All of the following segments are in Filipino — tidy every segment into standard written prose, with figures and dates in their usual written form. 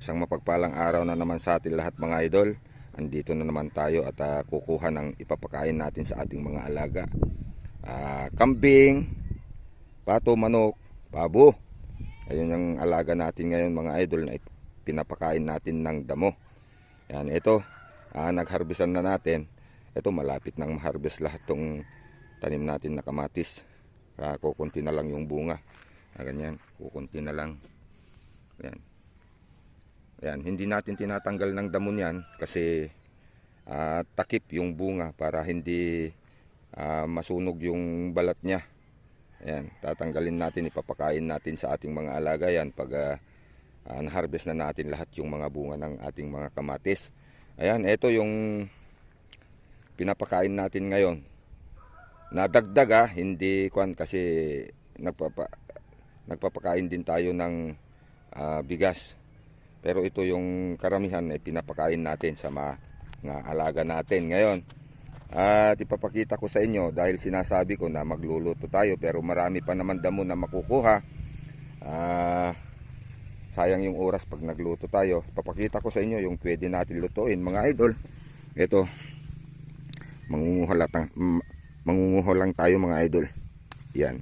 Isang mapagpalang araw na naman sa atin lahat mga idol. Andito na naman tayo at kukuha ng ipapakain natin sa ating mga alaga. Kambing, pato, manok, pabo. Ayun yung alaga natin ngayon mga idol na pinapakain natin ng damo. Yan, ito, nagharbisan na natin. Ito malapit nang ma-harvest lahat tong tanim natin na kamatis. Kukunti na lang yung bunga. Ganyan, kukunti na lang. Yan. Yan, hindi natin tinatanggal ng damo niyan kasi takip yung bunga para hindi masunog yung balat niya. Yan, tatanggalin natin, ipapakain natin sa ating mga alaga yan pag na-harvest na natin lahat yung mga bunga ng ating mga kamatis. Ayan, ito yung pinapakain natin ngayon. Nadagdag hindi kwan kasi nagpapakain din tayo ng bigas. Pero ito yung karamihan ay pinapakain natin sa mga alaga natin ngayon. At ipapakita ko sa inyo dahil sinasabi ko na magluluto tayo pero marami pa naman damo na makukuha. Sayang yung oras pag nagluto tayo. Ipapakita ko sa inyo yung pwede natin lutuin mga idol. Ito, mangunguha lang tayo mga idol. Yan.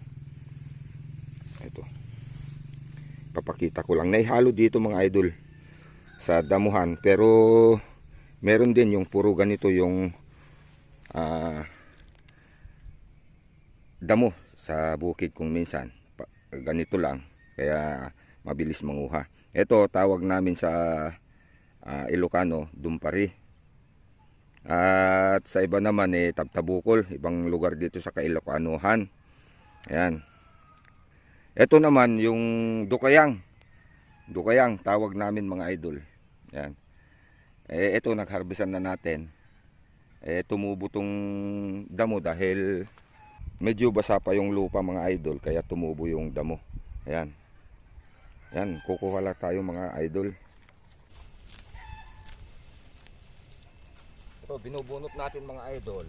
Ito. Ipapakita ko lang. Naihalo dito mga idol sa damuhan pero meron din yung puro ganito yung damo sa bukid kung minsan ganito lang kaya mabilis manguha. Ito tawag namin sa Ilocano dumpari at sa iba naman tabtabukol, ibang lugar dito sa Ilocanohan. Ayan, ito naman yung dukayang tawag namin mga idol. Yan. Ito nagharbisan na natin. Tumubo tong damo dahil medyo basa pa yung lupa mga idol kaya tumubo yung damo. Ayan. Yan, kukuha lang tayo mga idol. Ito binubunot natin mga idol.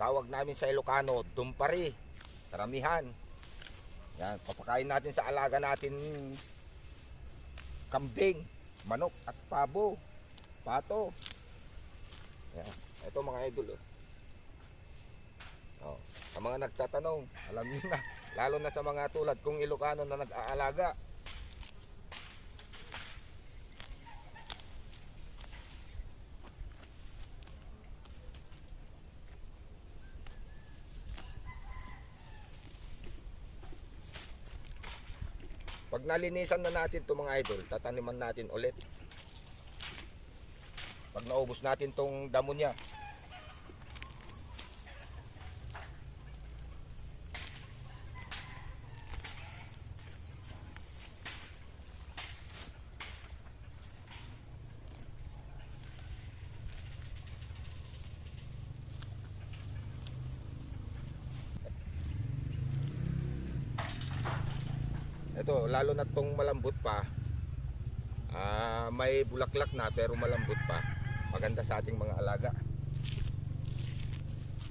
Tawag namin sa Ilocano dumpari. Karamihan. Yan, papakain natin sa alaga natin kambing, manok at pabo, pato. Yan. Ito mga idol. Sa mga nagtatanong, alam niyo na, lalo na sa mga tulad kong Ilocano na nag-aalaga. Pag nalinisan na natin ito mga idol, tataniman natin ulit. Pag naubos natin tong damo niya. Ito, lalo na tong malambot pa. May bulaklak na pero malambot pa. Maganda sa ating mga alaga.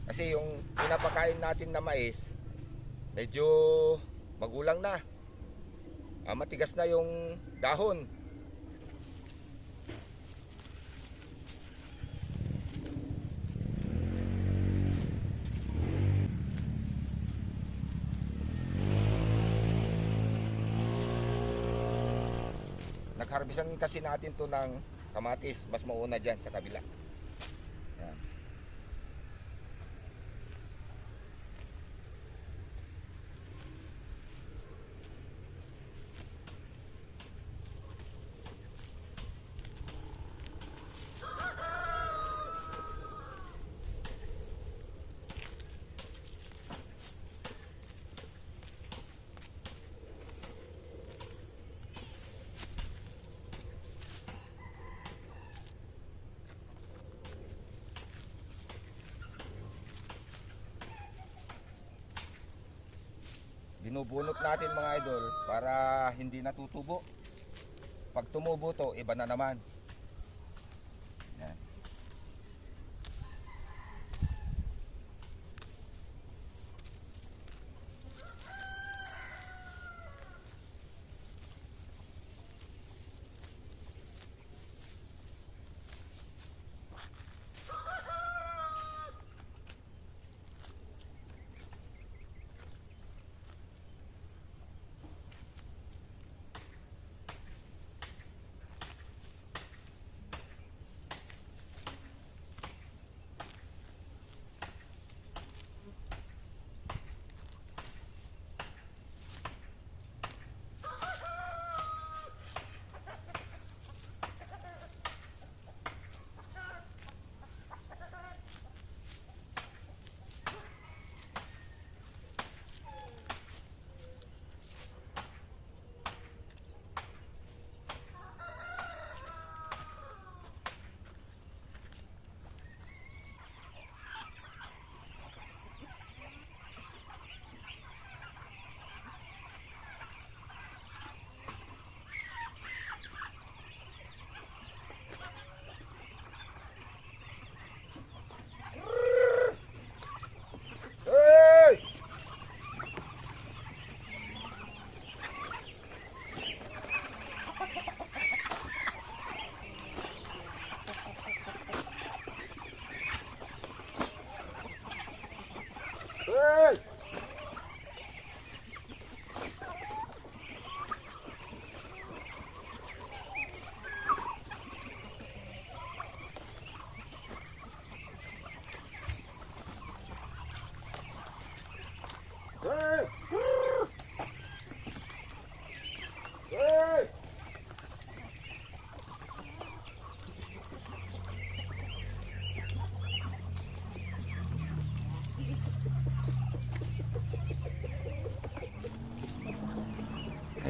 Kasi yung pinapakain natin na mais, medyo magulang na. Matigas na yung dahon. Nagharbisan kasi natin to ng kamatis, mas mauna dyan sa kabila. Yan. Binubunot natin mga idol para hindi natutubo. Pag tumubo to, iba na naman. Yan.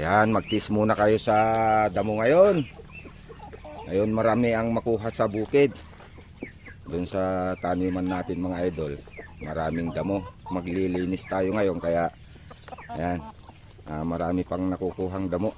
Ayan, magtis muna kayo sa damo ngayon. Ngayon marami ang makuha sa bukid. Doon sa taniman natin mga idol, maraming damo. Maglilinis tayo ngayon kaya ayan, marami pang nakukuhang damo.